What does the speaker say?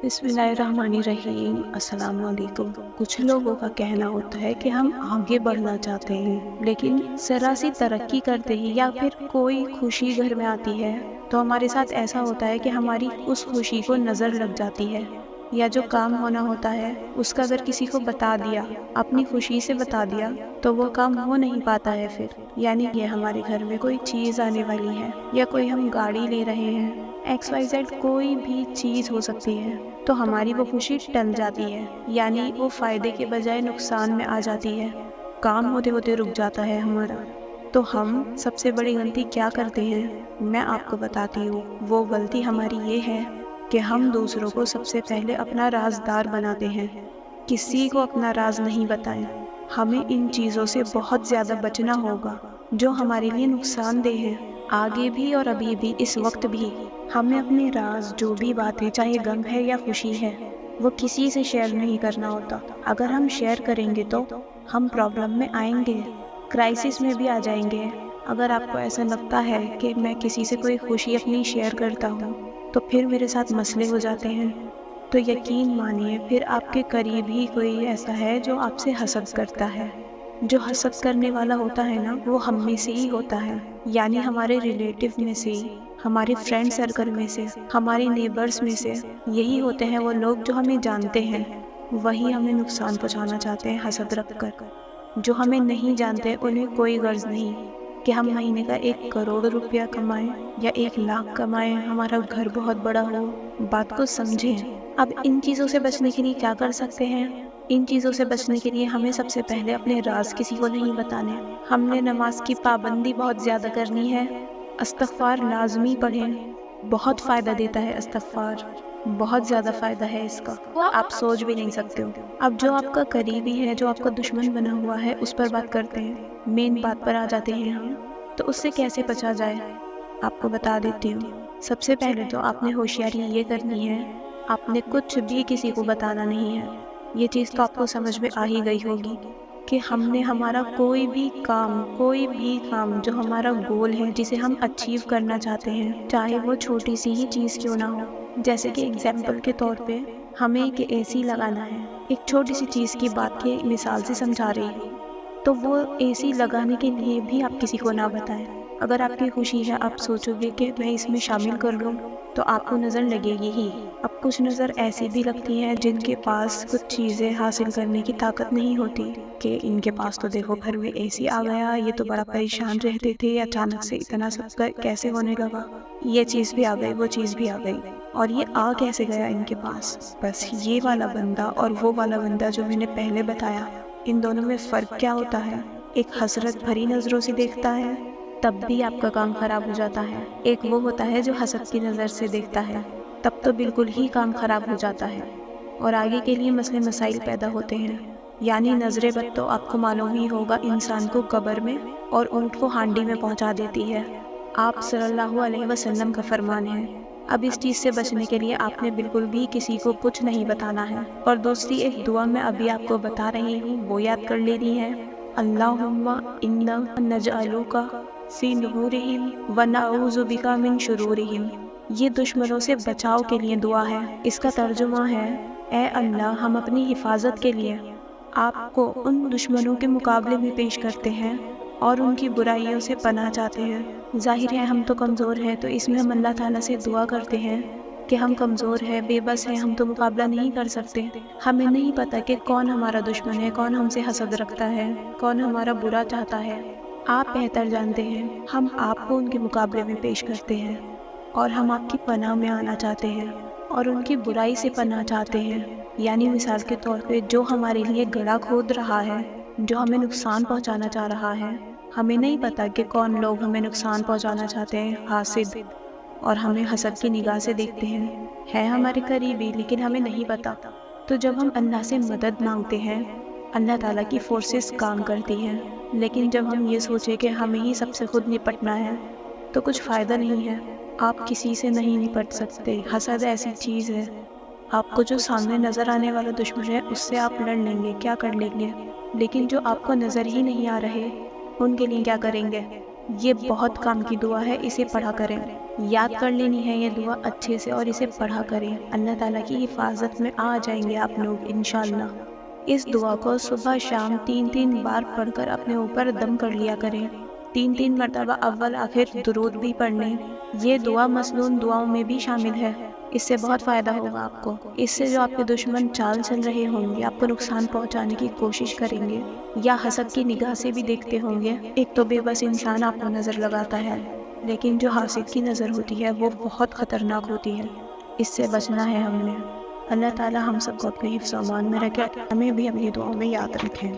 بسم اللہ الرحمن الرحیم۔ السلام علیکم۔ کچھ لوگوں کا کہنا ہوتا ہے کہ ہم آگے بڑھنا چاہتے ہیں، لیکن ذرا سی ترقی کرتے ہی یا پھر کوئی خوشی گھر میں آتی ہے تو ہمارے ساتھ ایسا ہوتا ہے کہ ہماری اس خوشی کو نظر لگ جاتی ہے، یا جو کام ہونا ہوتا ہے اس کا اگر کسی کو بتا دیا، اپنی خوشی سے بتا دیا، تو وہ کام ہو نہیں پاتا ہے پھر۔ یعنی کہ ہمارے گھر میں کوئی چیز آنے والی ہے، یا کوئی ہم گاڑی لے رہے ہیں، ایکس وائی زیڈ کوئی بھی چیز ہو سکتی ہے، تو ہماری وہ خوشی ٹل جاتی ہے، یعنی وہ فائدے کے بجائے نقصان میں آ جاتی ہے، کام ہوتے ہوتے رک جاتا ہے ہمارا۔ تو ہم سب سے بڑی غلطی کیا کرتے ہیں، میں آپ کو بتاتی ہوں۔ وہ غلطی ہماری یہ ہے کہ ہم دوسروں کو سب سے پہلے اپنا رازدار بناتے ہیں، کسی کو اپنا راز نہیں بتائیں۔ ہمیں ان چیزوں سے بہت زیادہ بچنا ہوگا جو ہمارے لیے نقصان دہ ہے، آگے بھی اور ابھی بھی، اس وقت بھی۔ ہمیں اپنے راز، جو بھی بات ہے، چاہے غم ہے یا خوشی ہے، وہ کسی سے شیئر نہیں کرنا ہوتا۔ اگر ہم شیئر کریں گے تو ہم پرابلم میں آئیں گے، کرائسس میں بھی آ جائیں گے۔ اگر آپ کو ایسا لگتا ہے کہ میں کسی سے کوئی خوشی اپنی شیئر کرتا ہوں تو پھر میرے ساتھ مسئلے ہو جاتے ہیں، تو یقین مانیے پھر آپ کے قریب ہی کوئی ایسا ہے جو آپ سے حسد کرتا ہے۔ جو حسد کرنے والا ہوتا ہے نا، وہ ہم میں سے ہی ہوتا ہے، یعنی ہمارے ریلیٹیو میں سے، ہمارے فرینڈ سرکل میں سے، ہمارے نیبرز میں سے۔ یہی ہوتے ہیں وہ لوگ جو ہمیں جانتے ہیں، وہی ہمیں نقصان پہنچانا چاہتے ہیں حسد رکھ کر۔ جو ہمیں نہیں جانتے انہیں کوئی غرض نہیں کہ ہم مہینے کا 1 کروڑ روپیہ کمائیں یا 1 لاکھ کمائیں، ہمارا گھر بہت بڑا ہو۔ بات کو سمجھیں۔ اب ان چیزوں سے بچنے کے لیے کیا کر سکتے ہیں؟ ان چیزوں سے بچنے کے لیے ہمیں سب سے پہلے اپنے راز کسی کو نہیں بتانے۔ ہم نے نماز کی پابندی بہت زیادہ کرنی ہے، استغفار لازمی پڑھیں، بہت فائدہ دیتا ہے استغفار، بہت زیادہ فائدہ ہے اس کا، آپ سوچ بھی نہیں سکتے ہو۔ اب جو آپ کا قریبی ہے، جو آپ کا دشمن بنا ہوا ہے، اس پر بات کرتے ہیں، مین بات پر آ جاتے ہیں ہم۔ تو اس سے کیسے بچا جائے، آپ کو بتا دیتی ہوں۔ سب سے پہلے تو آپ نے ہوشیاری یہ کرنی ہے، آپ نے کچھ بھی کسی کو بتانا نہیں ہے۔ یہ چیز تو آپ کو سمجھ میں آ ہی گئی ہوگی کہ ہم نے ہمارا کوئی بھی کام جو ہمارا گول ہے، جسے ہم اچیو کرنا چاہتے ہیں، چاہے وہ چھوٹی سی ہی چیز کیوں نہ ہو، جیسے کہ اگزامپل کے طور پہ ہمیں ایک اے سی لگانا ہے، ایک چھوٹی سی چیز کی بات کی مثال سے سمجھا رہی ہوں، تو وہ اے سی لگانے کے لیے بھی آپ کسی کو نہ بتائیں۔ اگر آپ کی خوشی ہے، آپ سوچو گے کہ میں اس میں شامل کر لوں، تو آپ کو نظر لگے گی ہی۔ اب کچھ نظر ایسی بھی لگتی ہیں جن کے پاس کچھ چیزیں حاصل کرنے کی طاقت نہیں ہوتی، کہ ان کے پاس تو دیکھو گھر میں اے سی آ گیا، یہ تو بڑا پریشان رہتے تھے، اچانک سے اتنا سب کیسے ہونے لگا، یہ چیز بھی آ گئی، وہ چیز بھی آ گئی، اور یہ آ کیسے گیا ان کے پاس۔ بس یہ والا بندہ اور وہ والا بندہ جو میں نے پہلے بتایا، ان دونوں میں فرق کیا ہوتا ہے؟ ایک حسرت بھری نظروں سے دیکھتا ہے، تب بھی آپ کا کام خراب ہو جاتا ہے۔ ایک وہ ہوتا ہے جو حسد کی نظر سے دیکھتا ہے، تب تو بالکل ہی کام خراب ہو جاتا ہے، اور آگے کے لیے مسئلے مسائل پیدا ہوتے ہیں۔ یعنی نظر بد تو آپ کو معلوم ہی ہوگا انسان کو قبر میں اور اونٹ کو ہانڈی میں پہنچا دیتی ہے، آپ صلی اللہ علیہ وسلم کا فرمان ہے۔ اب اس چیز سے بچنے کے لیے آپ نے بالکل بھی کسی کو کچھ نہیں بتانا ہے۔ اور دوسری ایک دعا میں ابھی آپ کو بتا رہی ہوں، وہ یاد کر لینی ہے۔ اللہم انا نجعلک فی نحورہم ونعوذ بک من شرورہم۔ یہ دشمنوں سے بچاؤ کے لیے دعا ہے۔ اس کا ترجمہ ہے، اے اللہ، ہم اپنی حفاظت کے لیے آپ کو ان دشمنوں کے مقابلے میں پیش کرتے ہیں اور ان کی برائیوں سے پناہ چاہتے ہیں۔ ظاہر ہے ہم تو کمزور ہیں، تو اس میں ہم اللہ تعالیٰ سے دعا کرتے ہیں کہ ہم کمزور ہیں، بے بس ہیں، ہم تو مقابلہ نہیں کر سکتے، ہمیں نہیں پتہ کہ کون ہمارا دشمن ہے، کون ہم سے حسد رکھتا ہے، کون ہمارا برا چاہتا ہے، آپ بہتر جانتے ہیں۔ ہم آپ کو ان کے مقابلے میں پیش کرتے ہیں، اور ہم آپ کی پناہ میں آنا چاہتے ہیں، اور ان کی برائی سے پناہ چاہتے ہیں۔ یعنی مثال کے طور پہ جو ہمارے لیے گڑھا کھود رہا ہے، جو ہمیں نقصان پہنچانا چاہ رہا ہے، ہمیں نہیں پتا کہ کون لوگ ہمیں نقصان پہنچانا چاہتے ہیں، حاسد، اور ہمیں حسد کی نگاہ سے دیکھتے ہیں، ہے ہمارے قریبی لیکن ہمیں نہیں پتا۔ تو جب ہم اللہ سے مدد مانگتے ہیں، اللہ تعالیٰ کی فورسز کام کرتی ہیں، لیکن جب ہم یہ سوچیں کہ ہمیں ہی سب سے خود نپٹنا ہے، تو کچھ فائدہ نہیں ہے۔ آپ کسی سے نہیں نپٹ سکتے۔ حسد ایسی چیز ہے، آپ کو جو سامنے نظر آنے والا دشمن ہے اس سے آپ لڑ لیں گے، کیا کر لیں گے، لیکن جو آپ کو نظر ہی نہیں آ رہے، ان کے لیے کیا کریں گے؟ یہ بہت کام کی دعا ہے، اسے پڑھا کریں، یاد کر لینی ہے یہ دعا اچھے سے اور اسے پڑھا کریں۔ اللہ تعالیٰ کی حفاظت میں آ جائیں گے آپ لوگ انشاءاللہ۔ اس دعا کو صبح شام 3 بار پڑھ کر اپنے اوپر دم کر لیا کریں، 3 مرتبہ اول آخر درود بھی پڑھ لیں۔ یہ دعا مسنون دعاؤں میں بھی شامل ہے، اس سے بہت فائدہ ہوگا آپ کو۔ اس سے جو آپ کے دشمن چال چل رہے ہوں گے، آپ کو نقصان پہنچانے کی کوشش کریں گے یا حسد کی نگاہ سے بھی دیکھتے ہوں گے، ایک تو بے بس انسان آپ کو نظر لگاتا ہے، لیکن جو حاسد کی نظر ہوتی ہے وہ بہت خطرناک ہوتی ہے، اس سے بچنا ہے ہم نے۔ اللہ تعالیٰ ہم سب کو اپنے حفظ و امان میں رکھے، ہمیں بھی اپنی دعاؤں میں یاد رکھیں۔